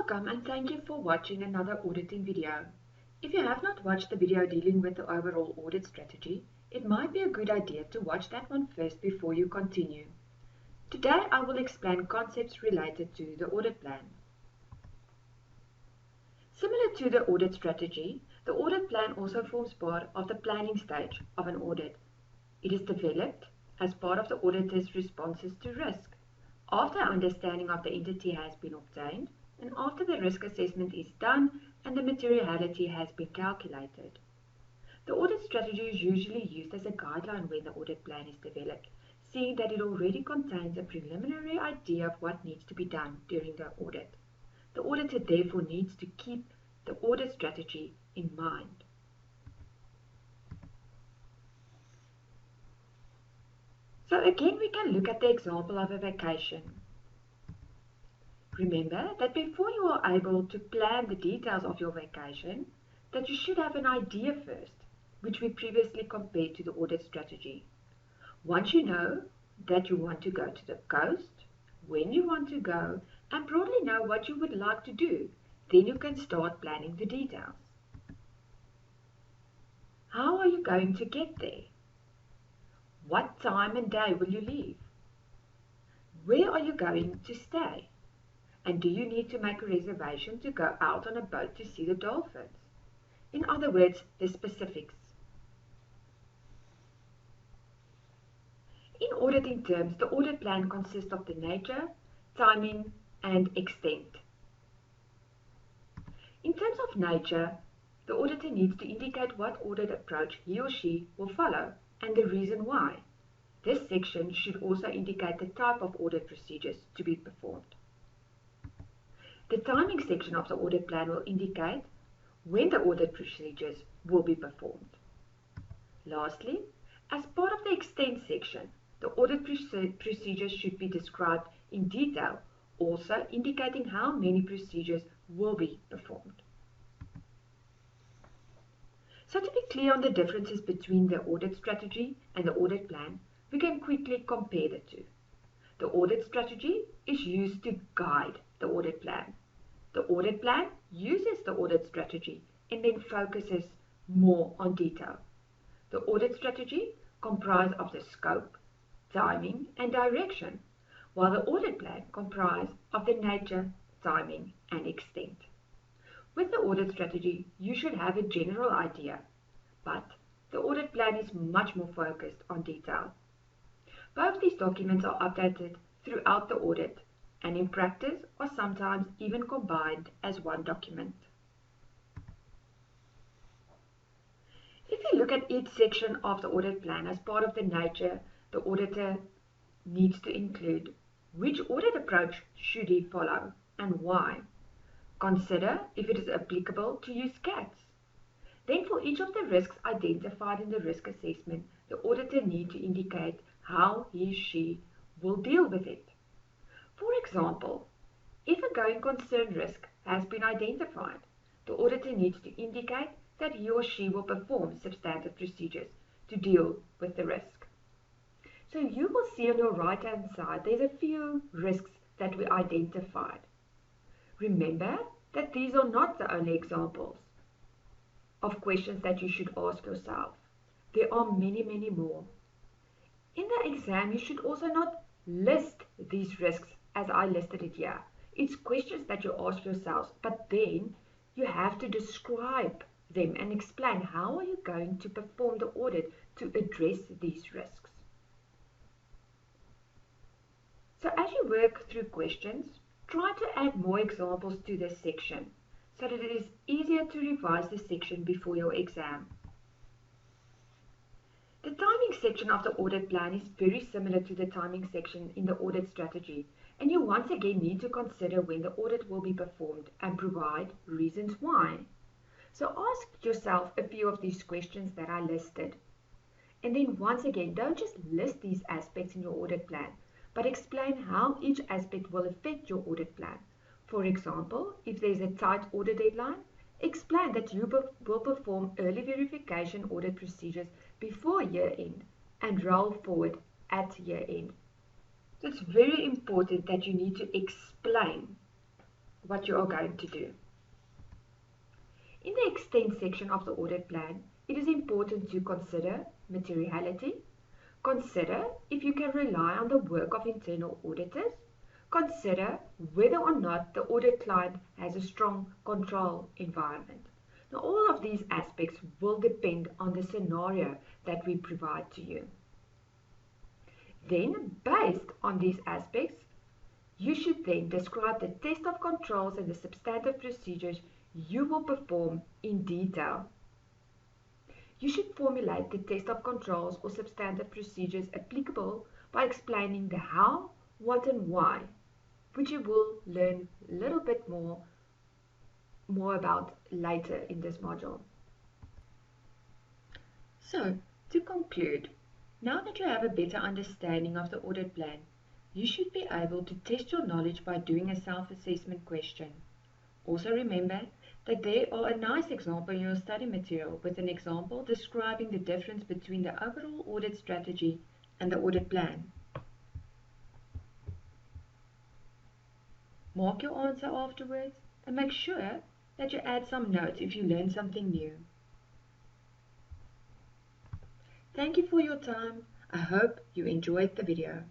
Welcome and thank you for watching another auditing video. If you have not watched the video dealing with the overall audit strategy, it might be a good idea to watch that one first before you continue. Today I will explain concepts related to the audit plan. Similar to the audit strategy, the audit plan also forms part of the planning stage of an audit. It is developed as part of the auditor's responses to risk, after understanding of the entity has been obtained, and after the risk assessment is done and the materiality has been calculated. The audit strategy is usually used as a guideline when the audit plan is developed, seeing that it already contains a preliminary idea of what needs to be done during the audit. The auditor therefore needs to keep the audit strategy in mind. So again, we can look at the example of a vacation. Remember that before you are able to plan the details of your vacation, that you should have an idea first, which we previously compared to the audit strategy. Once you know that you want to go to the coast, when you want to go, and broadly know what you would like to do, then you can start planning the details. How are you going to get there? What time and day will you leave? Where are you going to stay? And do you need to make a reservation to go out on a boat to see the dolphins? In other words, the specifics. In auditing terms, the audit plan consists of the nature, timing, and extent. In terms of nature, the auditor needs to indicate what audit approach he or she will follow and the reason why. This section should also indicate the type of audit procedures to be performed. The timing section of the audit plan will indicate when the audit procedures will be performed. Lastly, as part of the extent section, the audit procedures should be described in detail, also indicating how many procedures will be performed. So to be clear on the differences between the audit strategy and the audit plan, we can quickly compare the two. The audit strategy is used to guide the audit plan. The audit plan uses the audit strategy and then focuses more on detail. The audit strategy comprises of the scope, timing, and direction, while the audit plan comprises of the nature, timing, and extent. With the audit strategy, you should have a general idea, but the audit plan is much more focused on detail. Both these documents are updated throughout the audit and in practice are sometimes even combined as one document. If you look at each section of the audit plan as part of the nature, the auditor needs to include which audit approach should he follow and why. Consider if it is applicable to use CATs. Then for each of the risks identified in the risk assessment, the auditor needs to indicate how he or she will deal with it. For example, if a going concern risk has been identified, the auditor needs to indicate that he or she will perform substantive procedures to deal with the risk. So you will see on your right-hand side, there's a few risks that we identified. Remember that these are not the only examples of questions that you should ask yourself. There are many, many more. In the exam, you should also not list these risks as I listed it here. It's questions that you ask yourselves, but then you have to describe them and explain how are you going to perform the audit to address these risks. So as you work through questions, try to add more examples to this section so that it is easier to revise the section before your exam. The timing section of the audit plan is very similar to the timing section in the audit strategy, and you once again need to consider when the audit will be performed and provide reasons why. So ask yourself a few of these questions that I listed. And then once again, don't just list these aspects in your audit plan, but explain how each aspect will affect your audit plan. For example, if there's a tight audit deadline, explain that you will perform early verification audit procedures before year-end and roll forward at year-end. So it's very important that you need to explain what you are going to do. In the extent section of the audit plan, it is important to consider materiality, consider if you can rely on the work of internal auditors, consider whether or not the audit client has a strong control environment. Now, all of these aspects will depend on the scenario that we provide to you. Then, based on these aspects, you should then describe the test of controls and the substantive procedures you will perform in detail. You should formulate the test of controls or substantive procedures applicable by explaining the how, what and why, which you will learn a little bit more about later in this module. So, to conclude, now that you have a better understanding of the audit plan, you should be able to test your knowledge by doing a self-assessment question. Also remember that there are a nice example in your study material with an example describing the difference between the overall audit strategy and the audit plan. Mark your answer afterwards and make sure that you add some notes if you learn something new. Thank you for your time. I hope you enjoyed the video.